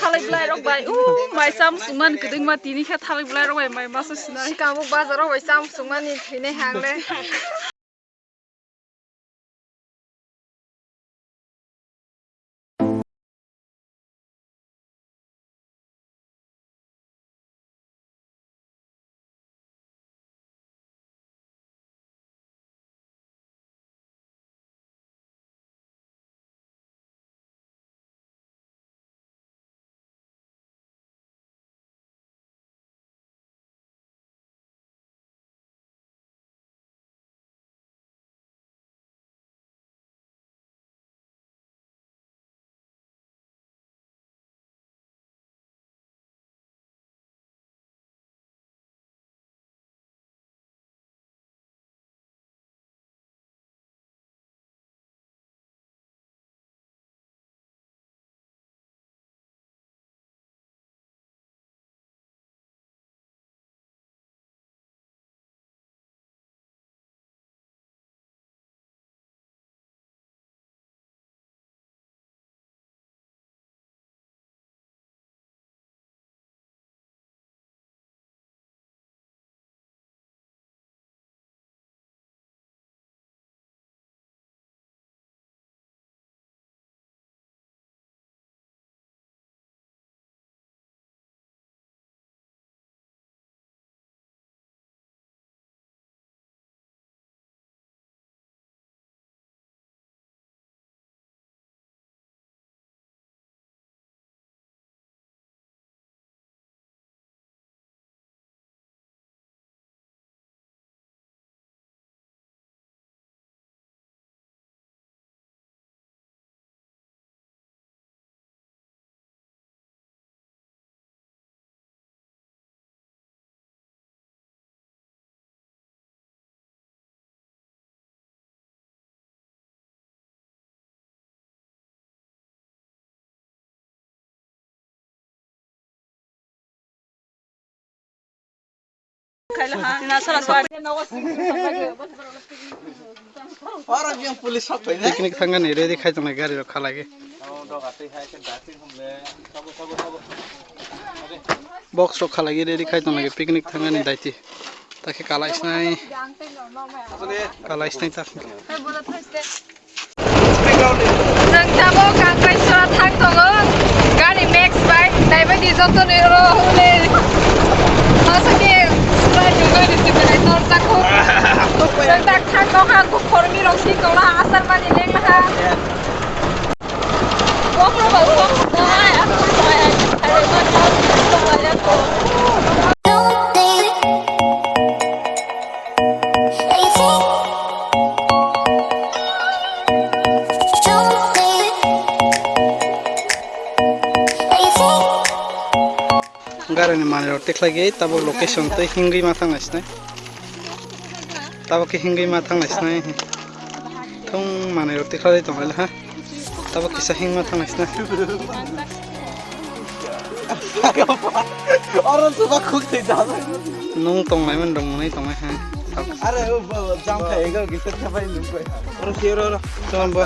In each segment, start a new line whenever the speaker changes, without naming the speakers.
थालाय ब्लाय रंबाय माइ सामसुमान गदों मा तिनि खा थालाय ब्लाय रंबाय माइ मासो सिना कामuk बाजाराव बाय सामसुमानि थैनाय हांले
पिकनिक थांगोन रेडी खायजोंनाय गारि खालागे बक्स खालागे रेडी खायजोंनाय पिकनिक थांगोन दाइति ताके कालाइसनाय ताके
जों जाबो कांग्रेसरा थांथ'गो गारि मेक्स बाइक दाइबायदि जतने हले मासके स्प्राइट गारि सिबनाय नरजाखौ जों दा थांनो हागौ खरनि रंसि कौला आसार मानि लेंलाहा
गारिनि माने टेक्लागे ताबो लोकेशन तो हिंगै मा थांनायसनाय ताबो के हिंगै मा थांनायसनाय थं माने टेक्लागे दंलाय हा ताबो किसा हिंग मा थांनायसनाय
अरे सुबह खुद से जाना
नों तंनाय मन दंनाय तंनाय हा
अरे जाम खाएगा किससे छपाई लूँगा अरे शेरो
चल बा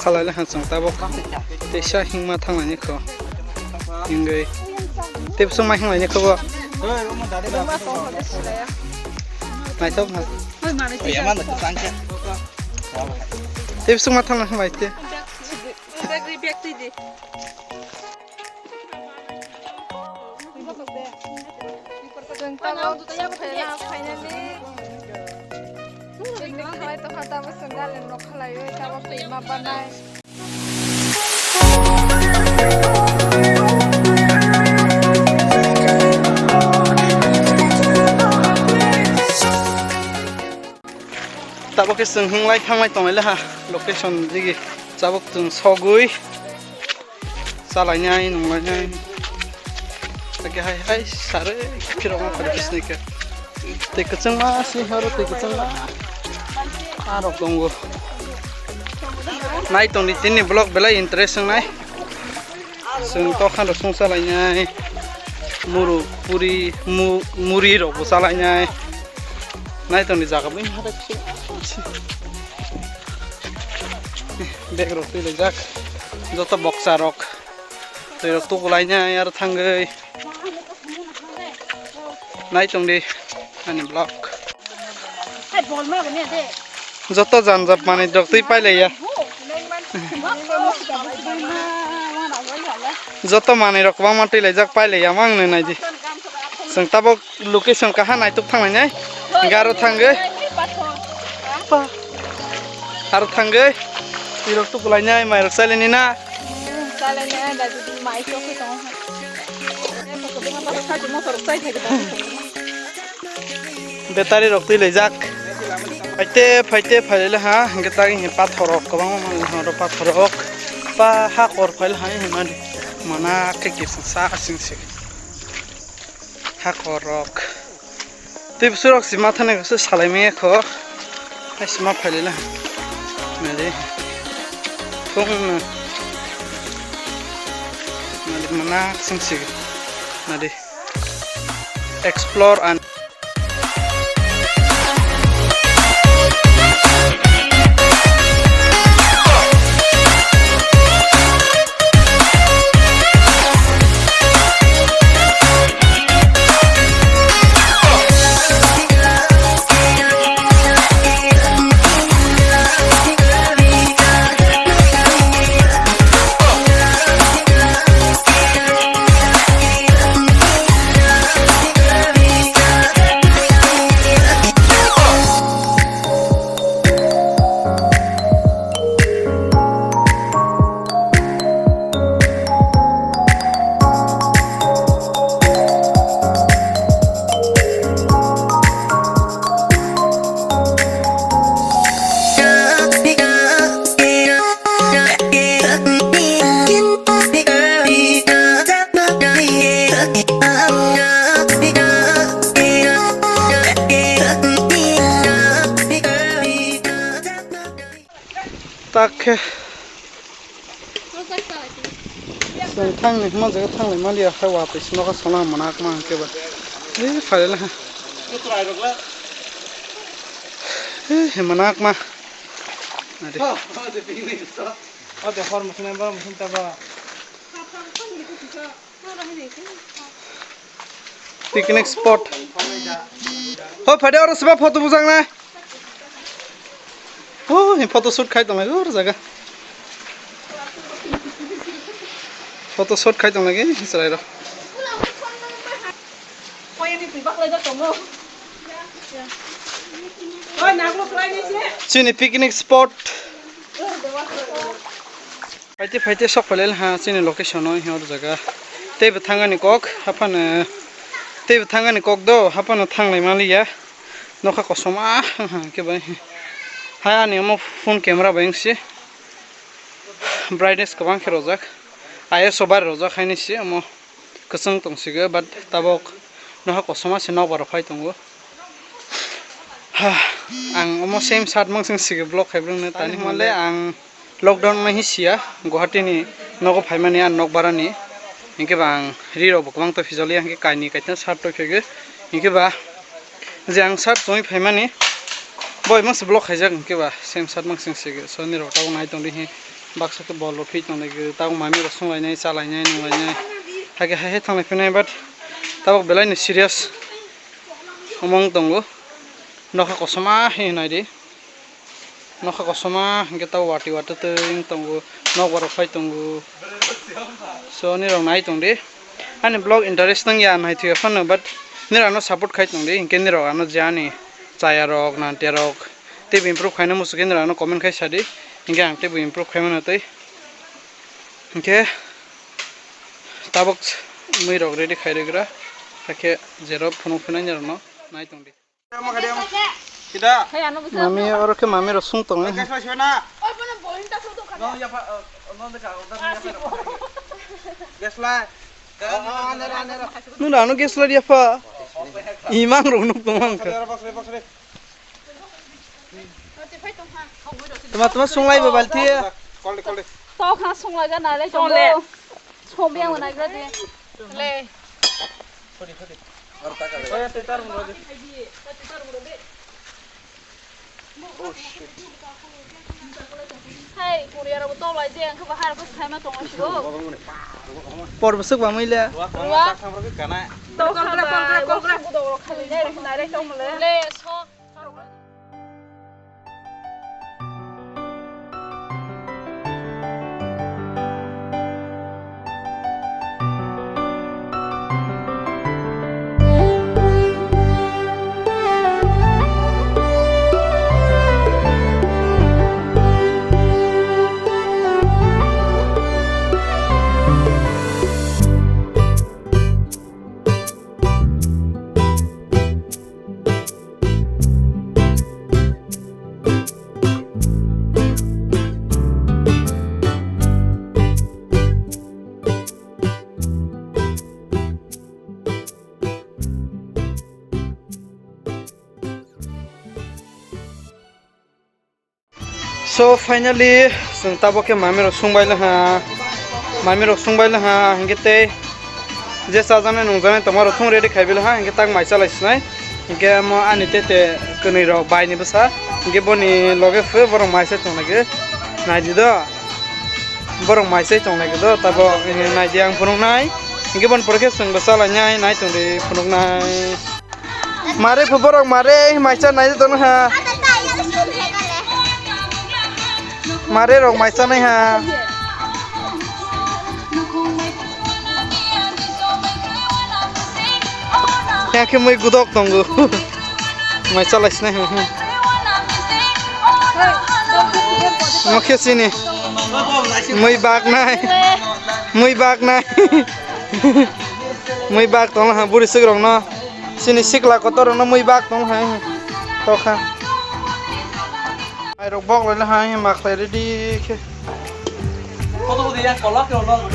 खालायले हांसं ताबो तेसा हिंमा थांनायनि खो हिंगै तेबसो मा हिंनायनि खबो नायथाव ना
यामान द सांचे
तेबसो मा थांना हिंबायते
बेग्रि बेक्ति दे जों ताबाव फाइनालि पिकनिक खालाय तो खाताबो जों गालेन न' खालायो ताबो मा बानाय
ताबो के जों हिंलाय थांलाय तंलाय हा लोकेशन दिगि जाबक जों सगुइ सालायनाय नंलायनाय ताके हाय सारे फिरंगा फरेस्टनिके तेके जों मा सि हरो तेके जों मा आरक दंगो नाय तंनि तिननि ब्लग बेलाय इंटरेस्ट नाय जों तो खानो सं सालायनाय मुरु पुरी मुरि रबो सालायनाय naitongni jagabo harak bag rok tuilajak joto boxer rok tui rok tukulainya aro tanggoi naitongdi ani blog joto janjab mani rok tui pailaiya joto mani rok bangma tuilajak pailaiya mangno naidi जों Tabo location कहा नायतुक थांनाय गारो थांगो आरो थांगो इरक तो बुलायनाय माइरक साइलेनि ना
साइलेनि दा जुदि mic फै दं
बेटारि रक्ति लैजाक फाइते फाइते फाइले हा गेतारि हे पाथरक गोबां मानहर पाथरक बा हाकर फाइल हाय हेमान मना केके सा सिंसे हाखरक तिबसुरक सिमा थानायखौसो सालायमेखौ सिमा फाइलेला नादे फुंनो नादे मना सिंसे नादे एक्सप्लोर एंड ताके जों थांनो मा जायगा थांनाय मालिया खावा पैसा नका सना मनाक मा केबा ए फाइल हा ए मनाक मा अरे अदे फॉर्मेशन बा मसन तबा पिकनिक स्पॉट हो फडे और सब photo बुजांना Oh, ini foto shoot kayak lagi, orang jaga. Foto shoot kayak lagi, Israel. Sini picnic spot. Fighty sok pelel ha, sini location oi orang jaga. Tapi tangga ni kok, apa na? Tapi tangga ni kok do, apa na tang lagi mali ya? Noka kosong ah, kebai. Hai ani mo phone camera bangsi brightness kabang khirojak ISO bar rojak haini si mo kusung tongsiga but tabok noha kosoma se no bar phai tongo ang mo same shirt mangsing sig block khaibring ne tani male ang lockdown ma hisia Guwahati ni nogo phaimani an nok barani inke bang riro bokbang to fizoli ang ke kaini kaitna shirt to phege inke ba jang shirt toi phaimani boy mas block hajar ke ba same sat mang sing sig so ni ro taw nai tong ri baksa ke bol lo fit tong ge taw mami ro sung lai nai cha lai nai nung lai nai hage ha he thang lai phnai but taw belai ni serious omong tongo nokha kosoma he nai ri nokha kosoma ge taw wati wata te ing tongo nok war phai tongo so ni ro nai tong ri ani blog interesting ya nai thia fan but ni ra no support khai tong ri inke ni ro ano jani Caya rok, nanti rok, tapi improve kayaknya musuhin rano komen kayak tadi, hingga nanti improve kayaknya nanti, hingga tabok mui rok ready kayak degera, kayak zero penuh penuhnya rano, naik tongdi. Tidak. Mami orang ke mami rosung tong nih. Nuna ges lah dia apa? Imang runuk tumang ke. Teman-teman sungai bebalti ya.
Tao khá sungai cái này lấy trong lệ. Không biết này cái gì. Lệ. Hey, Korea to like Jang, cover hard for time at all.
por besok ba mile
What? Don't come back.
So finally sung tabo ke mami rok sungbai la ha hingete je sajane nungjane tomar thung ready khaibil ha hinge tak mai chalai snai hinge mo ani tete kuni rok bai ni basa hinge boni loge fe borong mai se tong lage naji do borong mai se tong lage do tabo naji ang phunung nai hinge bon porke sung basa la nyai nai tong de phunung nai mare phu borong mare mai cha nai tong ha mare rong mai sa nai ha ya ke moi gudok tongu mai sa lais nai ha mokhe sini moi bag nai moi bag tong ha buri sig rong no sini sikla kotor no moi bag tong ha to kha ai rok bok le ha mak tai ready ke
Foto dia kolak ke ono.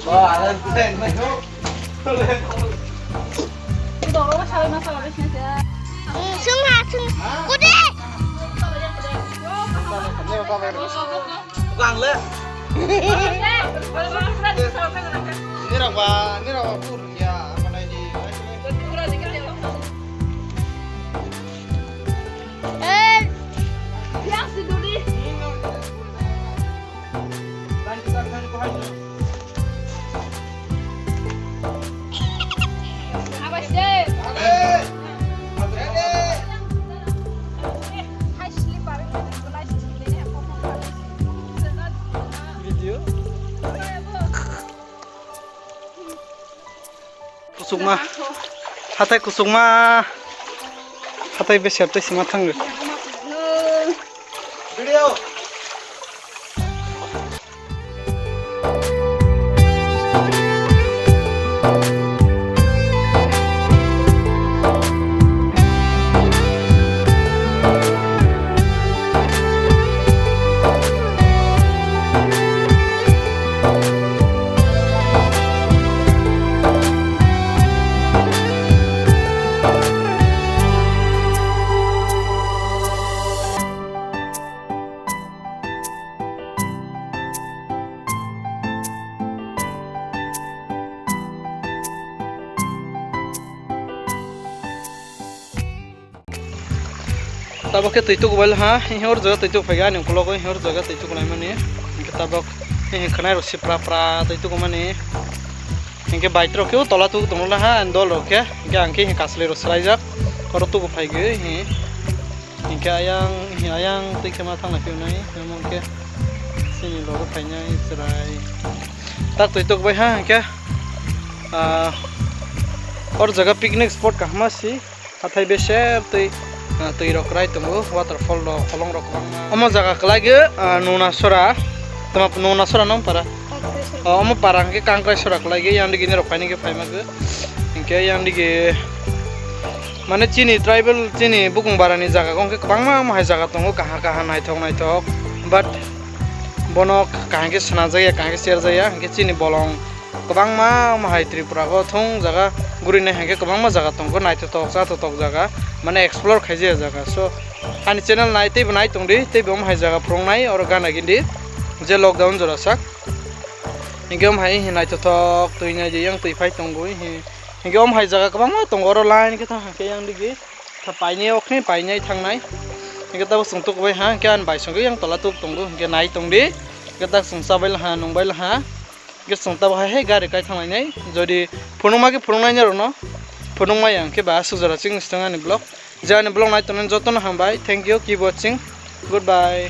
Wah, ada kusen mai ho. Quang le. Ni rawa pur ya mana di.
kusukma hatai be sertai sima thang
Video.
tabok ke tuituk bal ha hor jaga tuituk phaiga ni kulo ko hor jaga tuituk nai mane ke tabok khanai ro sipra pra tuituk mane inke baitro ke tola tu tongla ha andol ro ke angke kasle ro sraijak kor tu ko phaige inke ayang tuike ma thang na piu nai mong ke sini lo phainya israi tak tuituk bai ha ke और जगह picnic spot कहमा सी हाथाय बेसे तै रक राय तंगो waterfall रो खलंग रक अम जगह कलागे नोनासरा तमा नोनासरा नम पारा अम पारांग के कांक्रासरा कलागे यांदि गिने रखायनि के फायमागे इनके यांदि के माने चीनी ट्राइबल चीनी बुकुं बारानि जगह गंके गोबां माहाय जगह तंगो कहा नायथक बाट बनक कहा के सना जाया कहा के शेयर जाया इनके चीनी बलं गोबां माहाय त्रिपुरा को थों जगह गुरिने हेंगे गोबां मा जगह तंगो नायथक जाथक जगह माने एक्सप्लोर खाइजे जगह सो आनि चैनल नायते बनाय तंगदि ते बम हाय जगह फ्रंनाय और गाना गिन्दि जे lockdown जरासाक Hingga hai hinai totok tuinya je yang tui phai tonggoi hingga hai jaga kabang ma tonggoro lain kita ke yang digi ta paine okne paine thangnai hingga ta sungtuk bai ha kan bai sungge yang tola tuk tonggo hingga nai tongdi hingga ta sungsa bai ha nongbai ha hingga sungta bai he gari kai thangnai nei jodi phunuma ke phunai nya rono phunuma yang ke ba sujara ching stanga ni blog jani blog nai tonen joton hambai thank you keep watching goodbye